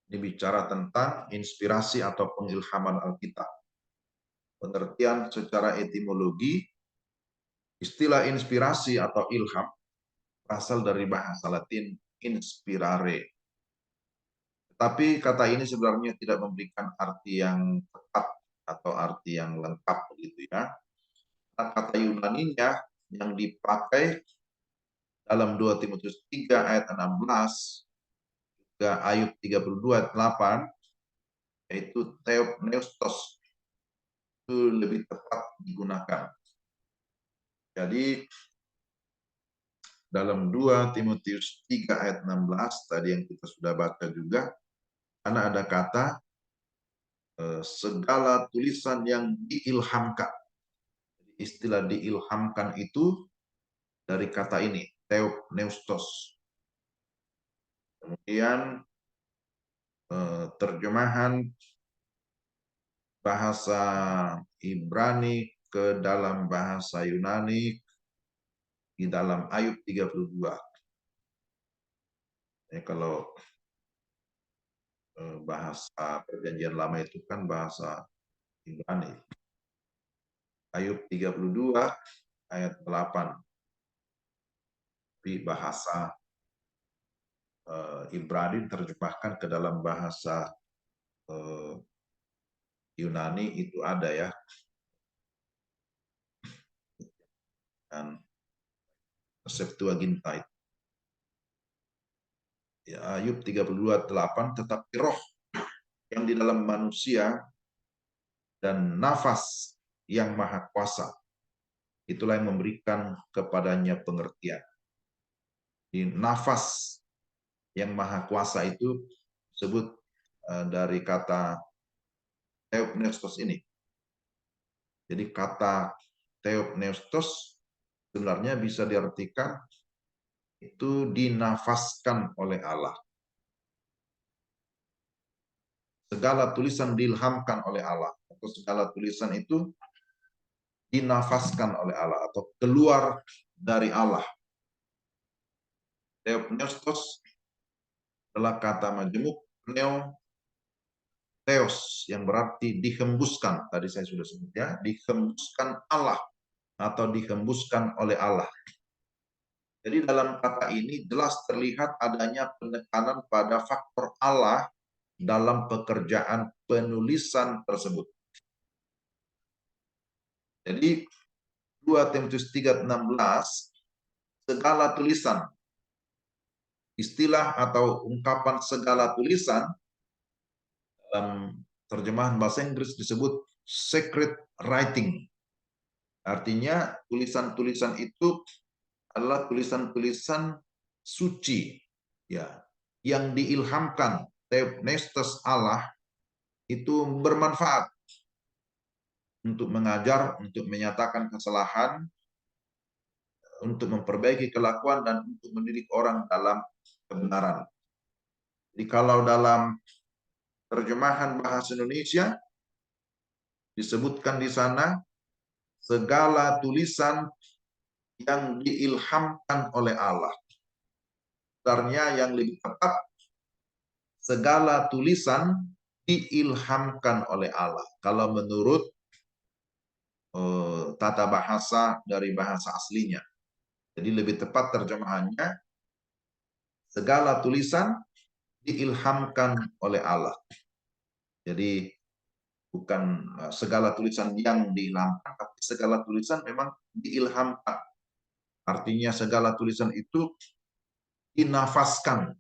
Ini bicara tentang inspirasi atau pengilhaman Alkitab. Pengertian secara etimologi, istilah inspirasi atau ilham berasal dari bahasa Latin inspirare. Tapi kata ini sebenarnya tidak memberikan arti yang tepat atau arti yang lengkap begitu ya. Nah, kata Yunaninya yang dipakai dalam 2 Timotius 3 ayat 16 ke Ayub 32 ayat 8 yaitu theopneustos, itu lebih tepat digunakan. Jadi dalam 2 Timotius 3 ayat 16 tadi yang kita sudah baca juga, karena ada kata segala tulisan yang diilhamkan. Istilah diilhamkan itu dari kata ini, theopneustos. Kemudian terjemahan bahasa Ibrani ke dalam bahasa Yunani di dalam Ayub 32. Ya, kalau bahasa perjanjian lama itu kan bahasa Ibrani. Ayub 32 ayat 8. Di bahasa Ibrani terjemahkan ke dalam bahasa Yunani itu ada ya. Dan Septuaginta. Ya, Ayub 32:8, tetapi roh yang di dalam manusia dan nafas yang maha kuasa itulah yang memberikan kepadanya pengertian. Di nafas yang maha kuasa itu disebut dari kata theopneustos ini. Jadi kata theopneustos sebenarnya bisa diartikan itu dinafaskan oleh Allah. Segala tulisan diilhamkan oleh Allah, atau segala tulisan itu dinafaskan oleh Allah atau keluar dari Allah. Theopneustos adalah kata majemuk pneu theos yang berarti dihembuskan. Tadi saya sudah sebut ya, dihembuskan Allah atau dihembuskan oleh Allah. Jadi dalam kata ini jelas terlihat adanya penekanan pada faktor Allah dalam pekerjaan penulisan tersebut. Jadi 2 Timotius 3:16, segala tulisan, istilah atau ungkapan segala tulisan dalam terjemahan bahasa Inggris disebut sacred writing. Artinya tulisan-tulisan itu adalah tulisan-tulisan suci ya, yang diilhamkan theopneustos Allah, itu bermanfaat untuk mengajar, untuk menyatakan kesalahan, untuk memperbaiki kelakuan, dan untuk mendidik orang dalam kebenaran. Jadi kalau dalam terjemahan bahasa Indonesia disebutkan di sana segala tulisan yang diilhamkan oleh Allah. Sebenarnya yang lebih tepat, segala tulisan diilhamkan oleh Allah. Kalau menurut tata bahasa dari bahasa aslinya. Jadi lebih tepat terjemahannya, segala tulisan diilhamkan oleh Allah. Jadi bukan segala tulisan yang diilhamkan, tapi segala tulisan memang diilhamkan. Artinya segala tulisan itu dinafaskan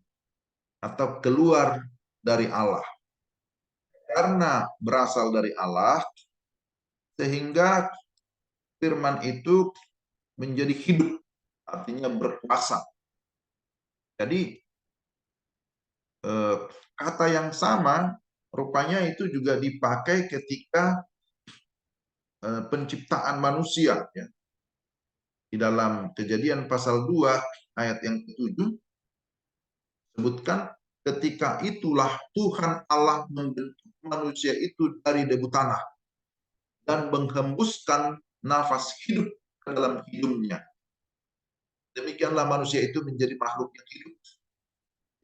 atau keluar dari Allah. Karena berasal dari Allah, sehingga firman itu menjadi hidup, artinya berkuasa. Jadi kata yang sama rupanya itu juga dipakai ketika penciptaan manusia ya. Di dalam Kejadian pasal 2 ayat yang ke-7 sebutkan, ketika itulah Tuhan Allah membentuk manusia itu dari debu tanah dan menghembuskan nafas hidup ke dalam hidungnya. Demikianlah manusia itu menjadi makhluk yang hidup.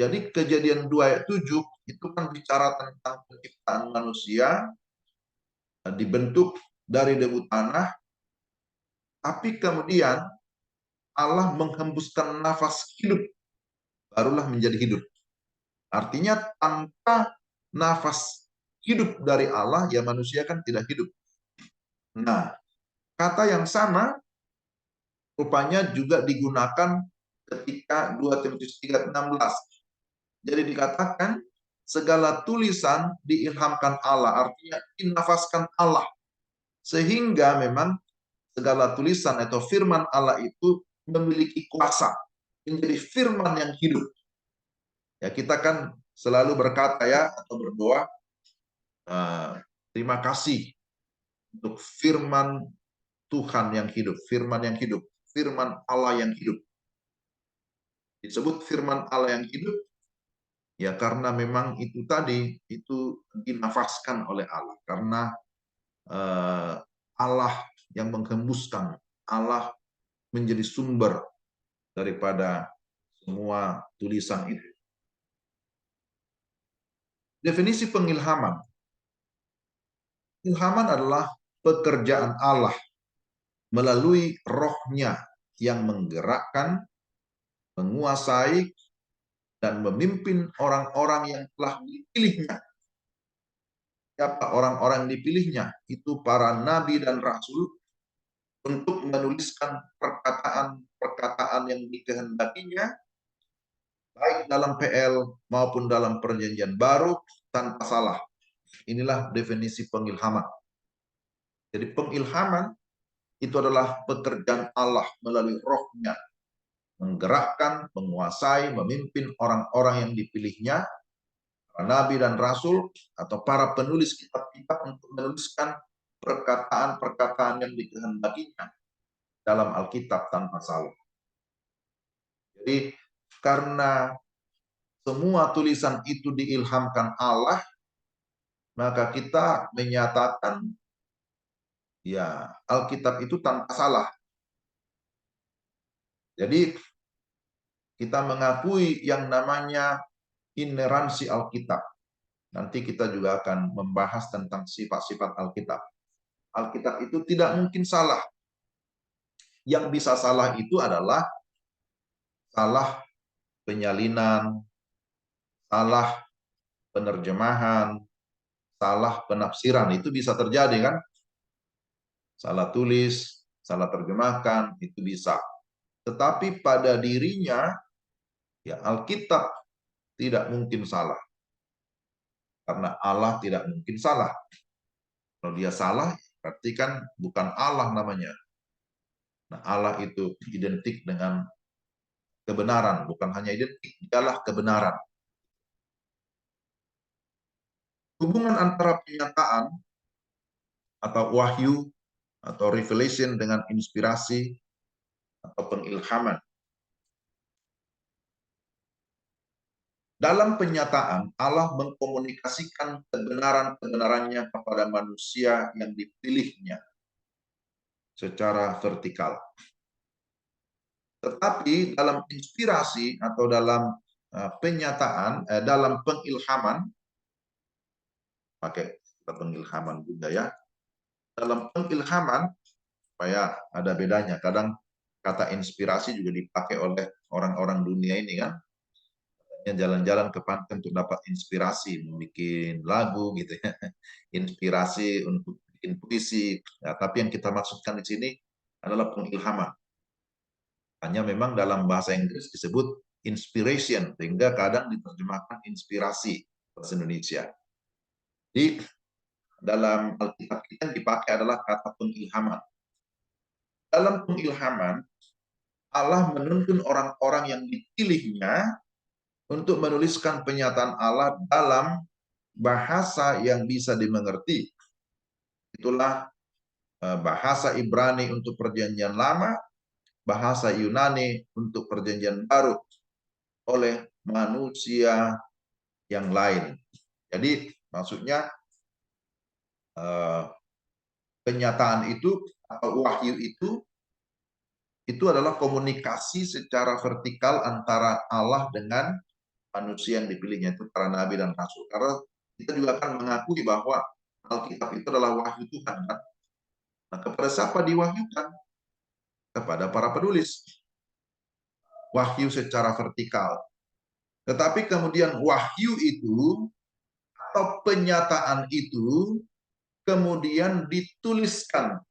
Jadi Kejadian 2 ayat 7 itu kan bicara tentang penciptaan manusia dibentuk dari debu tanah, tapi kemudian Allah menghembuskan nafas hidup, barulah menjadi hidup. Artinya tanpa nafas hidup dari Allah, ya manusia kan tidak hidup. Nah, kata yang sama rupanya juga digunakan ketika 2 Timotius 3:16. Jadi dikatakan segala tulisan diilhamkan Allah, artinya dinafaskan Allah. Sehingga memang segala tulisan atau firman Allah itu memiliki kuasa, menjadi firman yang hidup. Ya, kita kan selalu berkata ya atau berdoa, terima kasih untuk firman Tuhan yang hidup, firman yang hidup, firman Allah yang hidup. Disebut firman Allah yang hidup ya karena memang itu tadi itu dinafaskan oleh Allah, karena Allah yang menghembuskan, Allah menjadi sumber daripada semua tulisan itu. Definisi pengilhaman. Ilhaman adalah pekerjaan Allah melalui rohnya yang menggerakkan, menguasai, dan memimpin orang-orang yang telah dipilihnya. Siapa orang-orang yang dipilihnya? Itu para nabi dan rasul untuk menuliskan perkataan-perkataan yang dikehendakinya, baik dalam PL maupun dalam perjanjian baru, tanpa salah. Inilah definisi pengilhaman. Jadi pengilhaman itu adalah pekerjaan Allah melalui rohnya, menggerakkan, menguasai, memimpin orang-orang yang dipilihnya, para nabi dan rasul, atau para penulis kitab-kitab untuk menuliskan perkataan-perkataan yang dikehendakinya dalam Alkitab tanpa salah. Jadi karena semua tulisan itu diilhamkan Allah, maka kita menyatakan ya Alkitab itu tanpa salah. Jadi kita mengakui yang namanya ineransi Alkitab. Nanti kita juga akan membahas tentang sifat-sifat Alkitab. Alkitab itu tidak mungkin salah. Yang bisa salah itu adalah salah penyalinan, salah penerjemahan, salah penafsiran. Itu bisa terjadi kan? Salah tulis, salah terjemahkan, itu bisa. Tetapi pada dirinya, ya Alkitab tidak mungkin salah. Karena Allah tidak mungkin salah. Kalau dia salah, berarti kan bukan Allah namanya. Nah, Allah itu identik dengan kebenaran, bukan hanya identik, dialah kebenaran. Hubungan antara penyataan atau wahyu atau revelation dengan inspirasi atau pengilhaman. Dalam penyataan, Allah mengkomunikasikan kebenaran-kebenarannya kepada manusia yang dipilihnya secara vertikal. Tetapi dalam inspirasi atau dalam penyataan, dalam pengilhaman, pakai pengilhaman juga ya, dalam pengilhaman, supaya ada bedanya. Kadang kata inspirasi juga dipakai oleh orang-orang dunia ini kan, jalan-jalan ke pantai untuk dapat inspirasi, membuat lagu gitu ya, inspirasi untuk bikin puisi. Ya, tapi yang kita maksudkan di sini adalah pengilhaman. Hanya memang dalam bahasa Inggris disebut inspiration, sehingga kadang diterjemahkan inspirasi bahasa Indonesia. Di dalam Alkitab kita dipakai adalah kata pengilhaman. Dalam pengilhaman, Allah menuntun orang-orang yang dipilihnya untuk menuliskan penyataan Allah dalam bahasa yang bisa dimengerti. Itulah bahasa Ibrani untuk perjanjian lama, bahasa Yunani untuk perjanjian baru oleh manusia yang lain. Jadi maksudnya penyataan itu atau wahyu itu adalah komunikasi secara vertikal antara Allah dengan manusia yang dipilihnya itu para nabi dan rasul. Karena kita juga akan mengakui bahwa Alkitab itu adalah wahyu Tuhan, kan? Nah, kepada siapa diwahyukan? Kepada para penulis. Wahyu secara vertikal. Tetapi kemudian wahyu itu atau penyataan itu kemudian dituliskan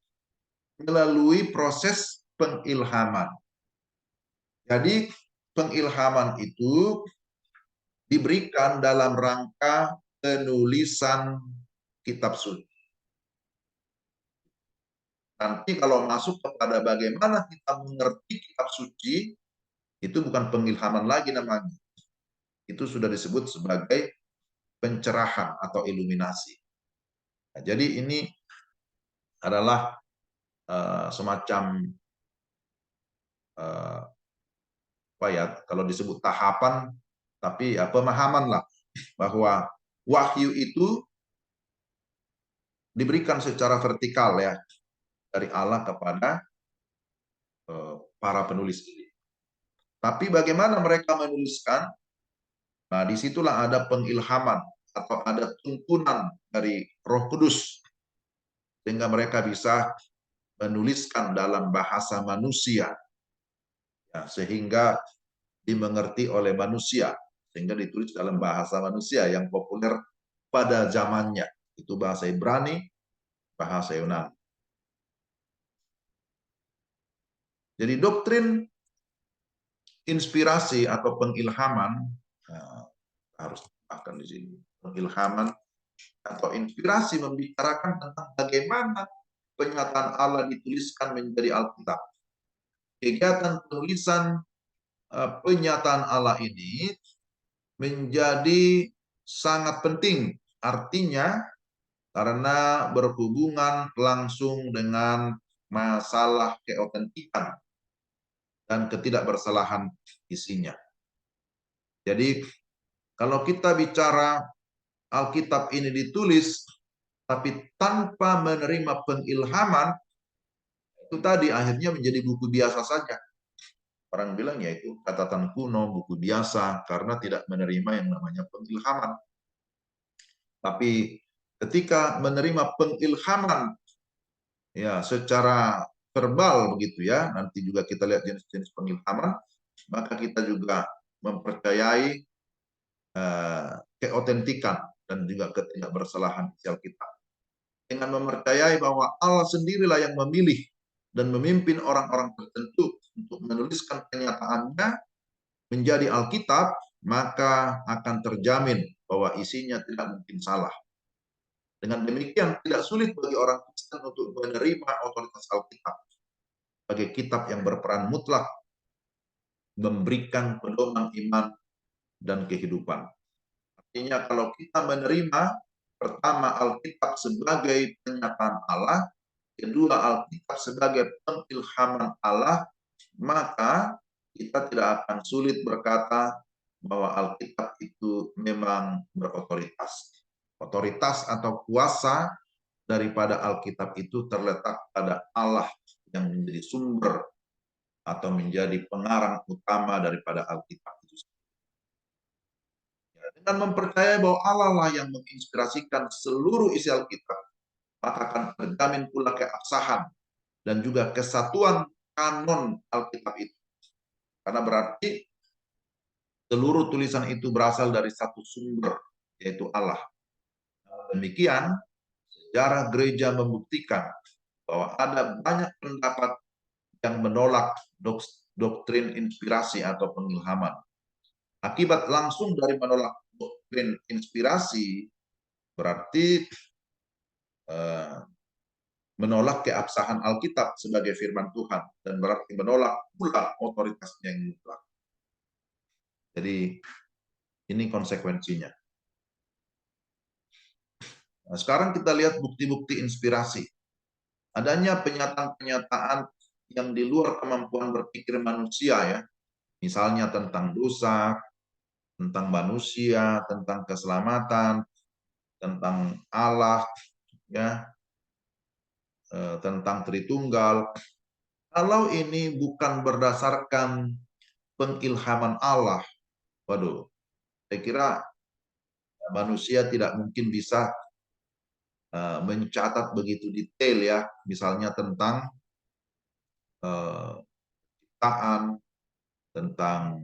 melalui proses pengilhaman. Jadi pengilhaman itu diberikan dalam rangka penulisan kitab suci. Nanti kalau masuk kepada bagaimana kita mengerti kitab suci, itu bukan pengilhaman lagi namanya. Itu sudah disebut sebagai pencerahan atau iluminasi. Nah, jadi ini adalah semacam apa ya, kalau disebut tahapan, tapi ya pemahaman lah bahwa wahyu itu diberikan secara vertikal ya dari Allah kepada para penulis ini. Tapi bagaimana mereka menuliskan? Nah, disitulah ada pengilhaman atau ada tuntunan dari Roh Kudus sehingga mereka bisa menuliskan dalam bahasa manusia, ya, sehingga dimengerti oleh manusia, sehingga ditulis dalam bahasa manusia yang populer pada zamannya. Itu bahasa Ibrani, bahasa Yunani. Jadi doktrin inspirasi atau pengilhaman, harus akan di sini, pengilhaman atau inspirasi membicarakan tentang bagaimana penyataan Allah dituliskan menjadi Alkitab. Kegiatan penulisan penyataan Allah ini menjadi sangat penting. Artinya karena berhubungan langsung dengan masalah keautentikan dan ketidakbersalahan isinya. Jadi kalau kita bicara Alkitab ini ditulis tapi tanpa menerima pengilhaman, itu tadi akhirnya menjadi buku biasa saja. Orang bilang ya itu catatan kuno, buku biasa, karena tidak menerima yang namanya pengilhaman. Tapi ketika menerima pengilhaman ya secara verbal begitu ya, nanti juga kita lihat jenis-jenis pengilhaman, maka kita juga mempercayai keautentikan dan juga ketidakbersalahan isi Alkitab. Dengan mempercayai bahwa Allah sendirilah yang memilih dan memimpin orang-orang tertentu untuk menuliskan kenyataannya menjadi Alkitab, maka akan terjamin bahwa isinya tidak mungkin salah. Dengan demikian, tidak sulit bagi orang Kristen untuk menerima otoritas Alkitab sebagai kitab yang berperan mutlak memberikan pedoman iman dan kehidupan. Artinya kalau kita menerima pertama Alkitab sebagai penyataan Allah, kedua Alkitab sebagai pengilhaman Allah, maka kita tidak akan sulit berkata bahwa Alkitab itu memang berotoritas. Otoritas atau kuasa daripada Alkitab itu terletak pada Allah yang menjadi sumber atau menjadi pengarang utama daripada Alkitab itu. Dengan mempercayai bahwa Allah lah yang menginspirasikan seluruh isi Alkitab, maka akan terjamin pula keabsahan dan juga kesatuan kanon Alkitab itu. Karena berarti seluruh tulisan itu berasal dari satu sumber, yaitu Allah. Demikian, sejarah gereja membuktikan bahwa ada banyak pendapat yang menolak doktrin inspirasi atau pengilhaman. Akibat langsung dari menolak doktrin inspirasi berarti menolak keabsahan Alkitab sebagai firman Tuhan dan berarti menolak pula otoritasnya yang mutlak. Jadi ini konsekuensinya. Nah, sekarang kita lihat bukti-bukti inspirasi. Adanya pernyataan-pernyataan yang di luar kemampuan berpikir manusia ya. Misalnya tentang dosa, tentang manusia, tentang keselamatan, tentang Allah, ya, tentang Tritunggal. Kalau ini bukan berdasarkan pengilhaman Allah, waduh, Saya kira manusia tidak mungkin bisa mencatat begitu detail ya, misalnya tentang ciptaan, tentang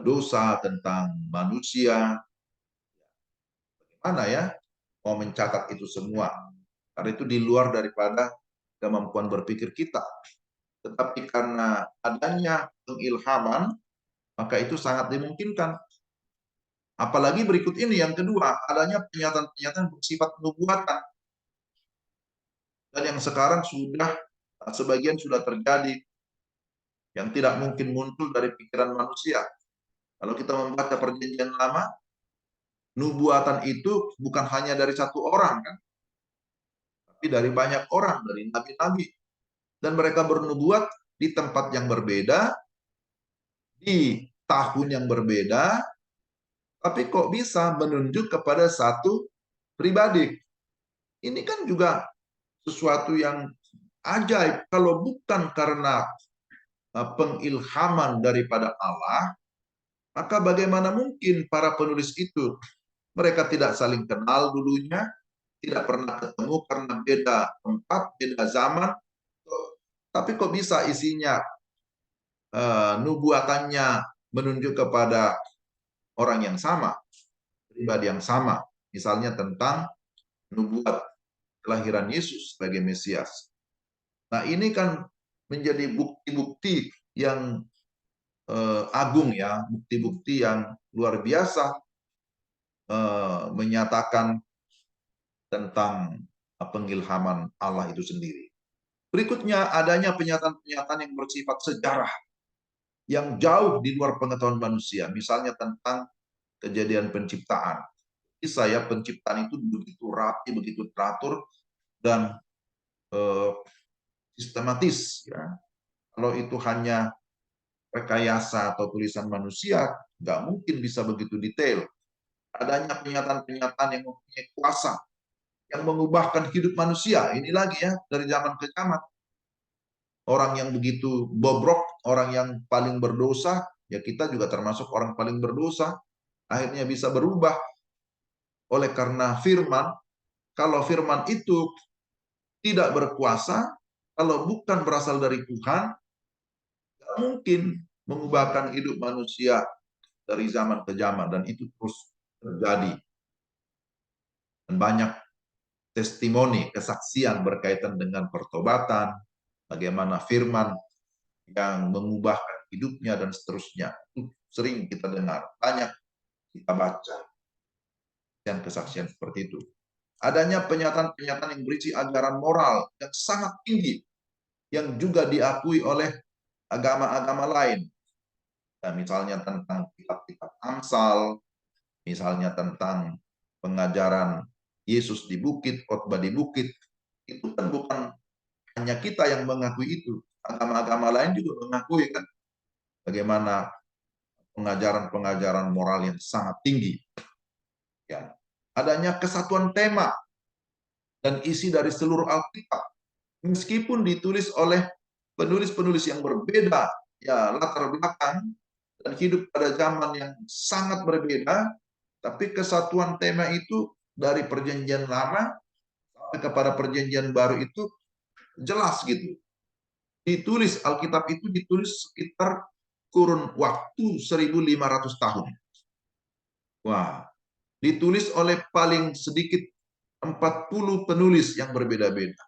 dosa, tentang manusia. Mana ya mau mencatat itu semua? Karena itu di luar daripada kemampuan berpikir kita. Tetapi karena adanya pengilhaman, maka itu sangat dimungkinkan. Apalagi berikut ini yang kedua, adanya pernyataan-pernyataan bersifat nubuatan. Dan yang sekarang sudah sebagian sudah terjadi yang tidak mungkin muncul dari pikiran manusia. Kalau kita membaca perjanjian lama, nubuatan itu bukan hanya dari satu orang kan, tapi dari banyak orang, dari nabi-nabi. Dan mereka bernubuat di tempat yang berbeda, di tahun yang berbeda, tapi kok bisa menunjuk kepada satu pribadi. Ini kan juga sesuatu yang ajaib. Kalau bukan karena pengilhaman daripada Allah, maka bagaimana mungkin para penulis itu? Mereka tidak saling kenal dulunya, tidak pernah ketemu karena beda tempat, beda zaman. Tapi kok bisa isinya nubuatannya menunjuk kepada orang yang sama, pribadi yang sama. Misalnya tentang nubuat kelahiran Yesus sebagai Mesias. Nah ini kan menjadi bukti-bukti yang agung ya, bukti-bukti yang luar biasa menyatakan tentang pengilhaman Allah itu sendiri. Berikutnya adanya pernyataan-pernyataan yang bersifat sejarah yang jauh di luar pengetahuan manusia, misalnya tentang kejadian penciptaan. Saya penciptaan itu begitu rapi, begitu teratur dan sistematis. Ya. Kalau itu hanya rekayasa atau tulisan manusia, nggak mungkin bisa begitu detail. Adanya pernyataan-pernyataan yang mempunyai kuasa, yang mengubahkan hidup manusia. Ini lagi ya, dari zaman ke zaman. Orang yang begitu bobrok, orang yang paling berdosa, ya kita juga termasuk orang paling berdosa, akhirnya bisa berubah oleh karena firman. Kalau firman itu tidak berkuasa, kalau bukan berasal dari Tuhan, tidak mungkin mengubahkan hidup manusia dari zaman ke zaman, dan itu terus terjadi. Dan banyak testimoni, kesaksian berkaitan dengan pertobatan, bagaimana firman yang mengubahkan hidupnya dan seterusnya. Itu sering kita dengar, banyak kita baca dan kesaksian seperti itu. Adanya pernyataan-pernyataan yang berisi ajaran moral yang sangat tinggi, yang juga diakui oleh agama-agama lain. Nah, misalnya tentang kitab-kitab Amsal, misalnya tentang pengajaran Yesus di bukit, khotbah di bukit, itu kan bukan hanya kita yang mengakui itu, agama-agama lain juga mengakui kan, bagaimana pengajaran-pengajaran moral yang sangat tinggi. Ya. Adanya kesatuan tema dan isi dari seluruh Alkitab, meskipun ditulis oleh penulis-penulis yang berbeda, ya latar belakang dan hidup pada zaman yang sangat berbeda, tapi kesatuan tema itu dari perjanjian lama sampai kepada perjanjian baru itu jelas gitu. Ditulis, Alkitab itu ditulis sekitar kurun waktu 1.500 tahun. Wah, ditulis oleh paling sedikit 40 penulis yang berbeda-beda.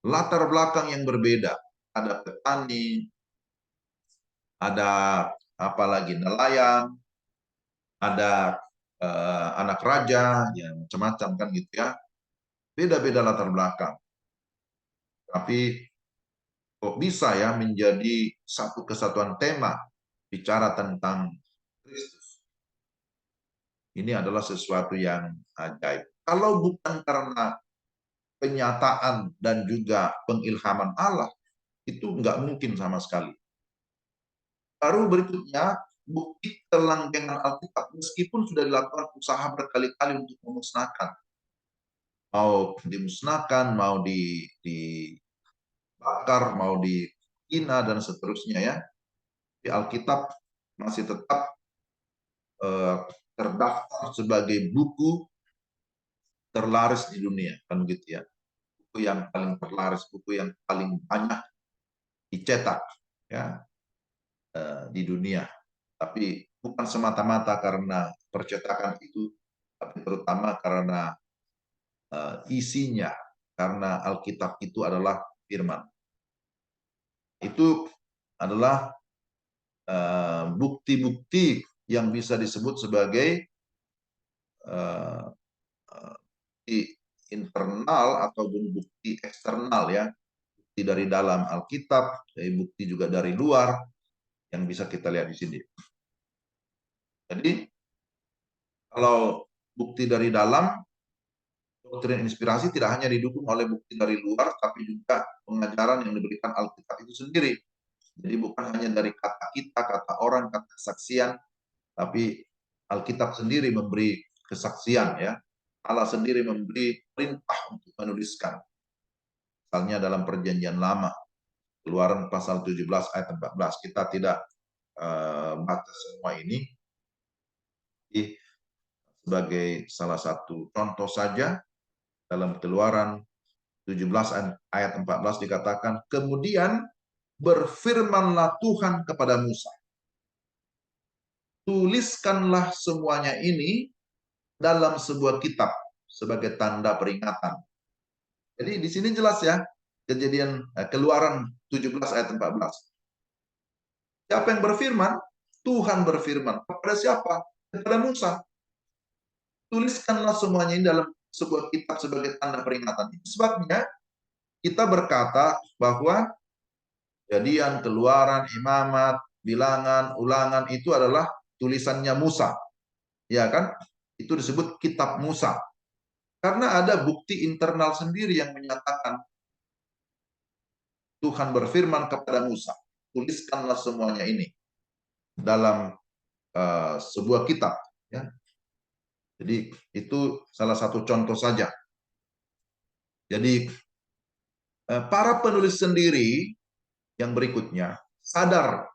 Latar belakang yang berbeda. Ada petani, ada apalagi nelayan, ada anak raja, ya macam-macam kan gitu ya. Beda-beda latar belakang. Tapi kok bisa ya menjadi satu kesatuan tema bicara tentang Kristus. Ini adalah sesuatu yang ajaib. Kalau bukan karena penyataan dan juga pengilhaman Allah, itu nggak mungkin sama sekali. Baru berikutnya, bukti kelanggengan Alkitab, meskipun sudah dilakukan usaha berkali-kali untuk memusnahkan. Mau dimusnahkan, mau dibakar, mau dihina, dan seterusnya ya. Di Alkitab masih tetap terdaftar sebagai buku terlaris di dunia, kan begitu ya. Buku yang paling terlaris, buku yang paling banyak dicetak ya di dunia. Tapi bukan semata-mata karena percetakan itu, tapi terutama karena isinya, karena Alkitab itu adalah firman. Itu adalah bukti-bukti yang bisa disebut sebagai bukti internal atau bukti eksternal ya, bukti dari dalam Alkitab, bukti juga dari luar yang bisa kita lihat di sini. Jadi kalau bukti dari dalam, doktrin inspirasi tidak hanya didukung oleh bukti dari luar, tapi juga pengajaran yang diberikan Alkitab itu sendiri. Jadi bukan hanya dari kata kita, kata orang, kata kesaksian, tapi Alkitab sendiri memberi kesaksian ya. Allah sendiri memberi perintah untuk menuliskan. Misalnya dalam perjanjian lama, Keluaran pasal 17 ayat 14. Kita tidak baca semua ini. Sebagai salah satu contoh saja, dalam Keluaran 17 ayat 14 dikatakan, kemudian berfirmanlah Tuhan kepada Musa, tuliskanlah semuanya ini dalam sebuah kitab sebagai tanda peringatan. Jadi di sini jelas ya, kejadian Keluaran 17 ayat 14. Siapa yang berfirman? Tuhan berfirman. Kepada siapa? Kepada Musa. Tuliskanlah semuanya ini dalam sebuah kitab sebagai tanda peringatan. Itu sebabnya kita berkata bahwa Kejadian, Keluaran, Imamat, Bilangan, Ulangan itu adalah tulisannya Musa. Ya kan? Itu disebut kitab Musa. Karena ada bukti internal sendiri yang menyatakan Tuhan berfirman kepada Musa, tuliskanlah semuanya ini dalam sebuah kitab. Ya. Jadi itu salah satu contoh saja. Jadi para penulis sendiri yang berikutnya sadar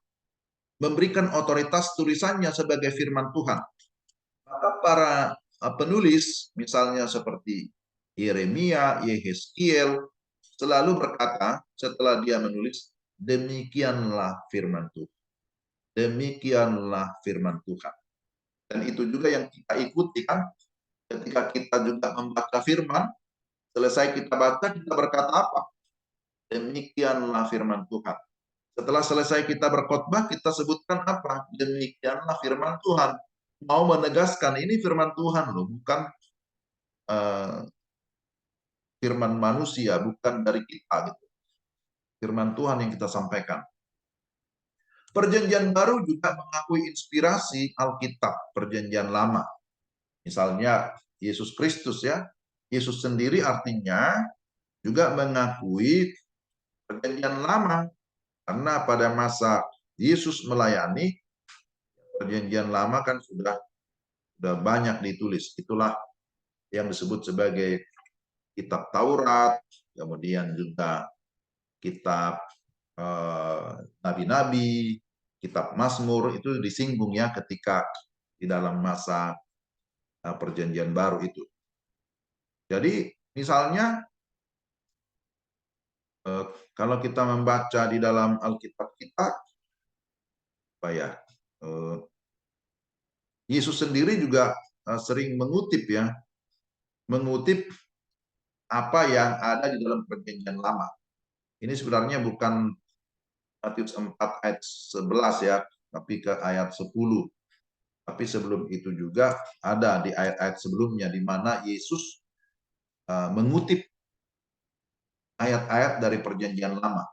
memberikan otoritas tulisannya sebagai firman Tuhan. Maka para penulis, misalnya seperti Yeremia, Yehezkiel, selalu berkata setelah dia menulis, demikianlah firman Tuhan. Demikianlah firman Tuhan. Dan itu juga yang kita ikuti kan, ketika kita juga membaca firman, selesai kita baca, kita berkata apa? Demikianlah firman Tuhan. Setelah selesai kita berkhotbah, kita sebutkan apa? Demikianlah firman Tuhan. Mau menegaskan ini firman Tuhan loh, bukan firman manusia, bukan dari kita gitu. Firman Tuhan yang kita sampaikan. Perjanjian baru juga mengakui inspirasi Alkitab, perjanjian lama. Misalnya Yesus Kristus ya. Yesus sendiri artinya juga mengakui perjanjian lama. Karena pada masa Yesus melayani, perjanjian lama kan sudah banyak ditulis. Itulah yang disebut sebagai kitab Taurat, kemudian juga kitab nabi-nabi, kitab Mazmur, itu disinggung ya ketika di dalam masa perjanjian baru itu. Jadi misalnya kalau kita membaca di dalam Alkitab kita, apa ya, Yesus sendiri juga sering mengutip ya, mengutip apa yang ada di dalam perjanjian lama. Ini sebenarnya bukan Matius 4 ayat 11 ya, tapi ke ayat 10. Tapi sebelum itu juga ada di ayat-ayat sebelumnya di mana Yesus mengutip ayat-ayat dari perjanjian lama.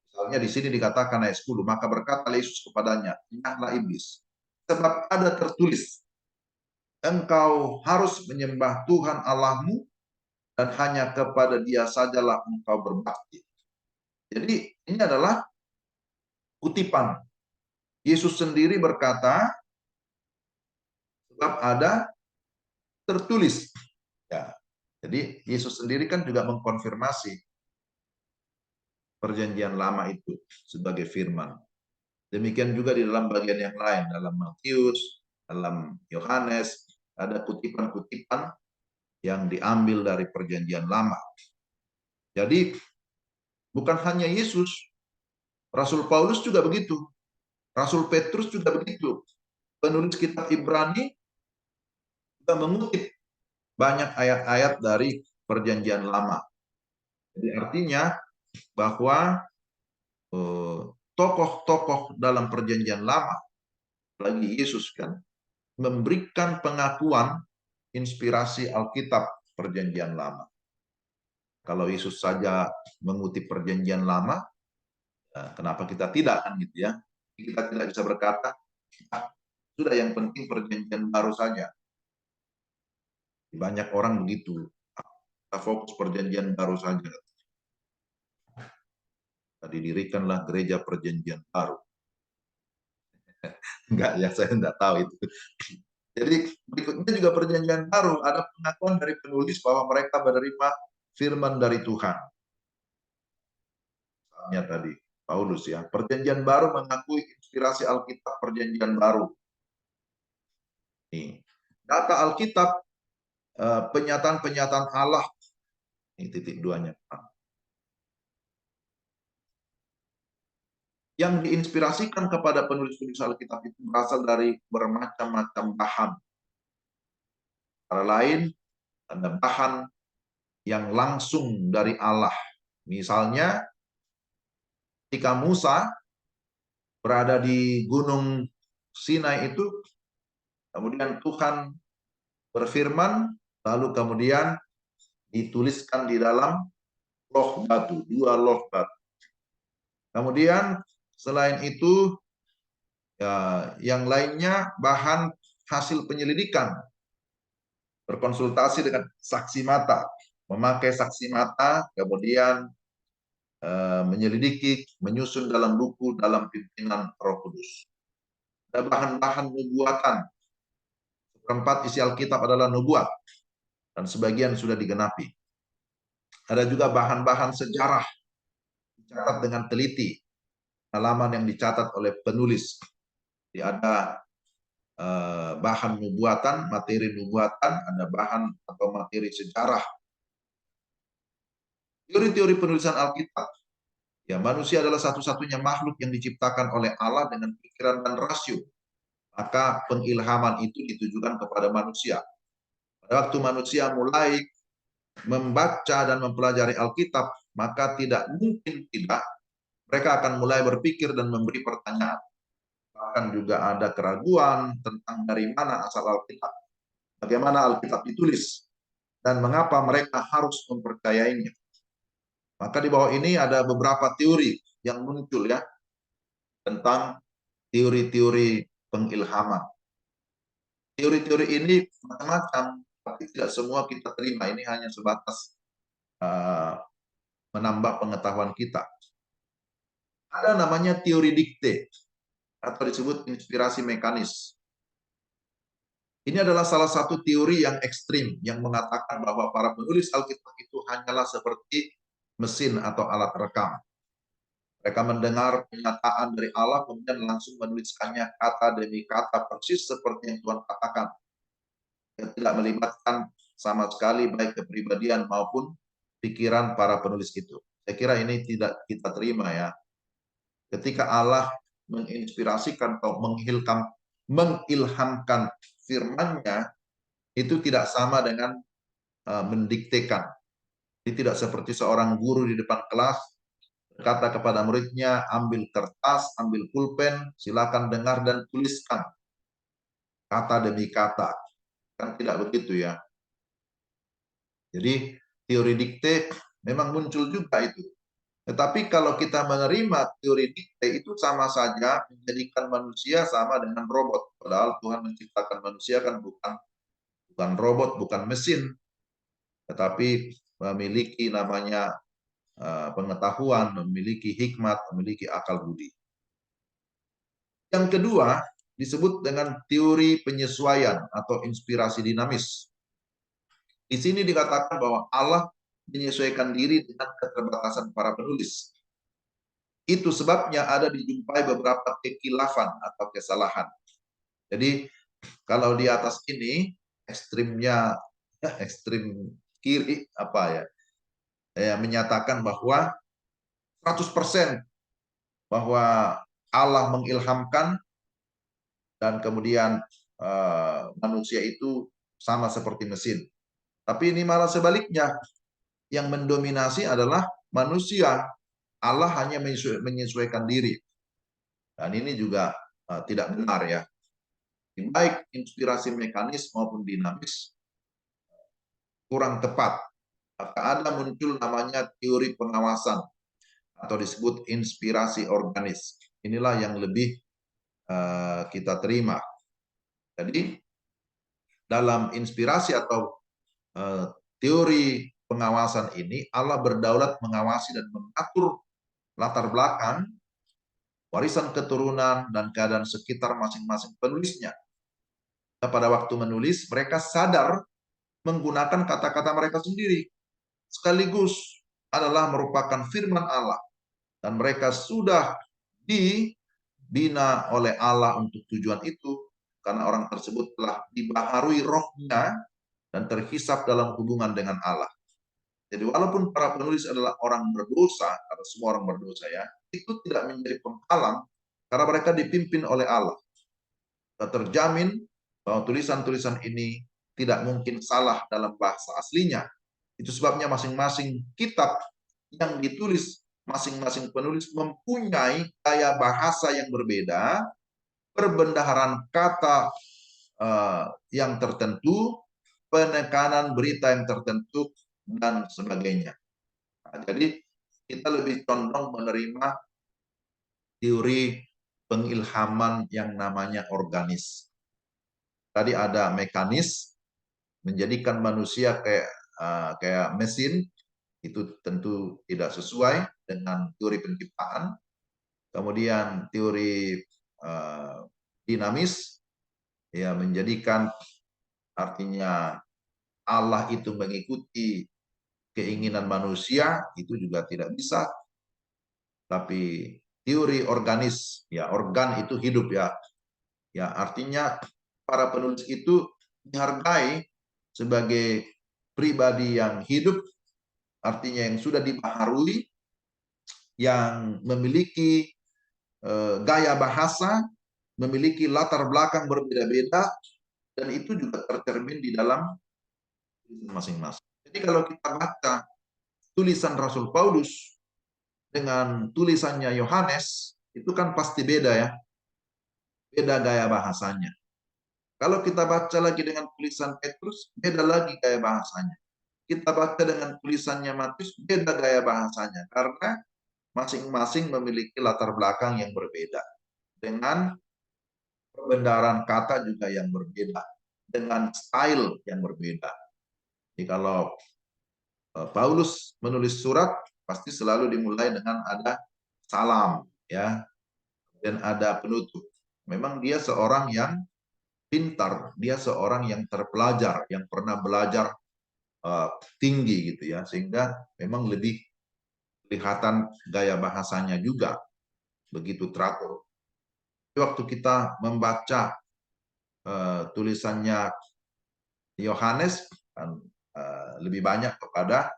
Misalnya di sini dikatakan ayat 10, maka berkata Yesus kepadanya, ingatlah iblis, sebab ada tertulis, engkau harus menyembah Tuhan Allahmu dan hanya kepada Dia sajalah engkau berbakti. Jadi ini adalah kutipan. Yesus sendiri berkata, sebab ada tertulis. Ya. Jadi Yesus sendiri kan juga mengkonfirmasi perjanjian lama itu sebagai firman. Demikian juga di dalam bagian yang lain, dalam Matius, dalam Yohanes, ada kutipan-kutipan yang diambil dari Perjanjian Lama. Jadi bukan hanya Yesus, Rasul Paulus juga begitu, Rasul Petrus juga begitu. Penulis kitab Ibrani juga mengutip banyak ayat-ayat dari Perjanjian Lama. Jadi artinya bahwa tokoh-tokoh dalam Perjanjian Lama, lagi Yesus kan, memberikan pengakuan inspirasi Alkitab Perjanjian Lama. Kalau Yesus saja mengutip Perjanjian Lama, kenapa kita tidak kan gitu ya? Kita tidak bisa berkata, sudah yang penting Perjanjian Baru saja. Banyak orang begitu, kita fokus Perjanjian Baru saja. Didirikanlah gereja Perjanjian Baru. Enggak ya, saya enggak tahu itu. Jadi berikutnya juga Perjanjian Baru, ada pengakuan dari penulis bahwa mereka menerima firman dari Tuhan. Misalnya tadi Paulus ya, Perjanjian Baru mengakui inspirasi Alkitab Perjanjian Baru. Nih, data Alkitab, penyataan-penyataan Allah. Ini titik duanya. Yang diinspirasikan kepada penulis-penulis Alkitab itu berasal dari bermacam-macam bahan. Antara lain, ada bahan yang langsung dari Allah. Misalnya, ketika Musa berada di Gunung Sinai itu, kemudian Tuhan berfirman, lalu kemudian dituliskan di dalam loh batu, 2 loh batu. Kemudian selain itu, ya, yang lainnya bahan hasil penyelidikan, berkonsultasi dengan saksi mata, memakai saksi mata, kemudian menyelidiki, menyusun dalam buku dalam pimpinan Roh Kudus. Ada bahan-bahan nubuatan. Seperempat isi Alkitab adalah nubuat dan sebagian sudah digenapi. Ada juga bahan-bahan sejarah dicatat dengan teliti, halaman yang dicatat oleh penulis. Jadi ada bahan nubuatan, materi nubuatan, ada bahan atau materi sejarah. Teori-teori penulisan Alkitab. Ya, manusia adalah satu-satunya makhluk yang diciptakan oleh Allah dengan pikiran dan rasio. Maka pengilhaman itu ditujukan kepada manusia. Pada waktu manusia mulai membaca dan mempelajari Alkitab, maka tidak mungkin tidak mereka akan mulai berpikir dan memberi pertanyaan. Bahkan juga ada keraguan tentang dari mana asal Alkitab, bagaimana Alkitab ditulis, dan mengapa mereka harus mempercayainya. Maka di bawah ini ada beberapa teori yang muncul ya tentang teori-teori pengilhaman. Teori-teori ini macam-macam, tapi tidak semua kita terima. Ini hanya sebatas menambah pengetahuan kita. Ada namanya teori dikte atau disebut inspirasi mekanis. Ini adalah salah satu teori yang ekstrim yang mengatakan bahwa para penulis Alkitab itu hanyalah seperti mesin atau alat rekam. Mereka mendengar pernyataan dari Allah kemudian langsung menuliskannya kata demi kata persis seperti yang Tuhan katakan. Yang tidak melibatkan sama sekali baik kepribadian maupun pikiran para penulis itu. Saya kira ini tidak kita terima ya. Ketika Allah menginspirasikan atau mengilhamkan firman-Nya, itu tidak sama dengan mendiktekan. Ini tidak seperti seorang guru di depan kelas berkata kepada muridnya, ambil kertas, ambil pulpen, silakan dengar dan tuliskan kata demi kata. Kan tidak begitu ya. Jadi teori dikte memang muncul juga itu. Tetapi kalau kita menerima teori dikte itu sama saja menjadikan manusia sama dengan robot. Padahal Tuhan menciptakan manusia kan bukan robot, bukan mesin, tetapi memiliki namanya pengetahuan, memiliki hikmat, memiliki akal budi. Yang kedua disebut dengan teori penyesuaian atau inspirasi dinamis. Di sini dikatakan bahwa Allah menyesuaikan diri dengan keterbatasan para penulis. Itu sebabnya ada dijumpai beberapa kekilafan atau kesalahan. Jadi Kalau di atas ini ekstrimnya ekstrim kiri apa ya? Menyatakan bahwa 100% bahwa Allah mengilhamkan dan kemudian manusia itu sama seperti mesin. Tapi ini malah sebaliknya, yang mendominasi adalah manusia. Allah hanya menyesuaikan diri. Dan ini juga tidak benar ya. Baik inspirasi mekanis maupun dinamis kurang tepat. Maka ada muncul namanya teori pengawasan atau disebut inspirasi organis. Inilah yang lebih kita terima. Jadi dalam inspirasi atau teori pengawasan ini, Allah berdaulat mengawasi dan mengatur latar belakang, warisan keturunan, dan keadaan sekitar masing-masing penulisnya. Nah, pada waktu menulis, mereka sadar menggunakan kata-kata mereka sendiri, sekaligus adalah merupakan firman Allah. Dan mereka sudah dibina oleh Allah untuk tujuan itu, karena orang tersebut telah dibaharui rohnya dan terhisap dalam hubungan dengan Allah. Jadi walaupun para penulis adalah orang berdosa, atau semua orang berdosa ya, itu tidak menjadi penghalang karena mereka dipimpin oleh Allah. Dan terjamin bahwa tulisan-tulisan ini tidak mungkin salah dalam bahasa aslinya. Itu sebabnya masing-masing kitab yang ditulis, masing-masing penulis mempunyai gaya bahasa yang berbeda, perbendaharaan kata yang tertentu, penekanan berita yang tertentu, dan sebagainya. Nah, jadi kita lebih condong menerima teori pengilhaman yang namanya organis. Tadi ada mekanis, menjadikan manusia kayak mesin, itu tentu tidak sesuai dengan teori penciptaan. Kemudian teori dinamis, ya menjadikan artinya Allah itu mengikuti keinginan manusia, itu juga tidak bisa. Tapi teori organis, ya organ itu hidup ya. Ya artinya para penulis itu dihargai sebagai pribadi yang hidup, artinya yang sudah dibaharui, yang memiliki gaya bahasa, memiliki latar belakang berbeda-beda, dan itu juga tercermin di dalam masing-masing. Jadi kalau kita baca tulisan Rasul Paulus dengan tulisannya Yohanes, itu kan pasti beda ya, beda gaya bahasanya. Kalau kita baca lagi dengan tulisan Petrus, beda lagi gaya bahasanya. Kita baca dengan tulisannya Matius, beda gaya bahasanya. Karena masing-masing memiliki latar belakang yang berbeda. Dengan perbendaharaan kata juga yang berbeda. Dengan style yang berbeda. Jadi kalau Paulus menulis surat, pasti selalu dimulai dengan ada salam, ya, dan ada penutup. Memang dia seorang yang pintar, dia seorang yang terpelajar, yang pernah belajar tinggi gitu ya, sehingga memang lebih kelihatan gaya bahasanya juga begitu teratur. Waktu kita membaca tulisannya Yohanes, kan, lebih banyak kepada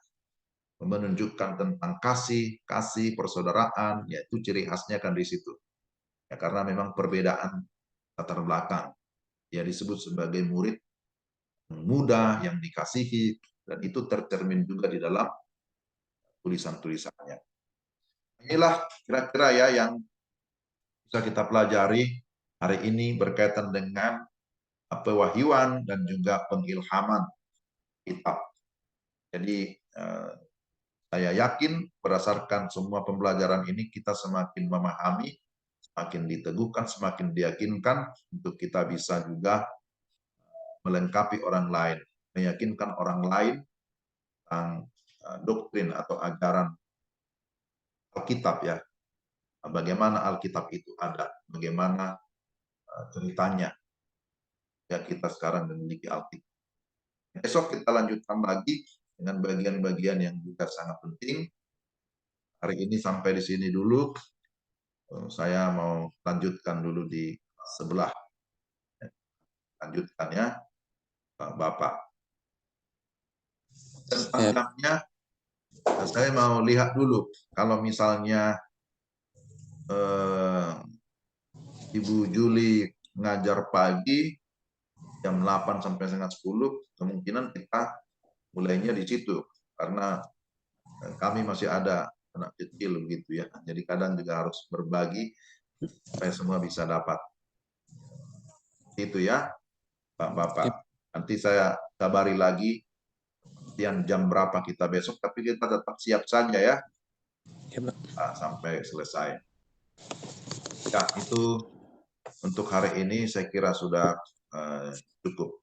menunjukkan tentang kasih persaudaraan, yaitu ciri khasnya kan di situ. Ya, karena memang perbedaan latar belakang. Dia disebut sebagai murid muda yang dikasihi, dan itu tercermin juga di dalam tulisan-tulisannya. Inilah kira-kira ya yang bisa kita pelajari hari ini berkaitan dengan pewahyuan dan juga pengilhaman kitab. Jadi saya yakin berdasarkan semua pembelajaran ini kita semakin memahami, semakin diteguhkan, semakin diyakinkan untuk kita bisa juga melengkapi orang lain, meyakinkan orang lain tentang doktrin atau ajaran Alkitab ya. Bagaimana Alkitab itu ada, bagaimana ceritanya ya kita sekarang memiliki Alkitab. Besok kita lanjutkan lagi dengan bagian-bagian yang juga sangat penting. Hari ini sampai di sini dulu. Saya mau lanjutkan dulu di sebelah. lanjutkan ya, Bapak. Tentang Ya, jamnya, saya mau lihat dulu. Kalau misalnya Ibu Juli ngajar pagi jam 8 sampai setengah 10, kemungkinan kita mulainya di situ. Karena kami masih ada anak kecil begitu ya. Jadi kadang juga harus berbagi supaya semua bisa dapat. Itu ya, Pak Bapak. ya, Nanti saya kabari lagi jam berapa kita besok, tapi kita tetap siap saja ya ya, Pak. sampai selesai. Ya, itu untuk hari ini saya kira sudah cukup.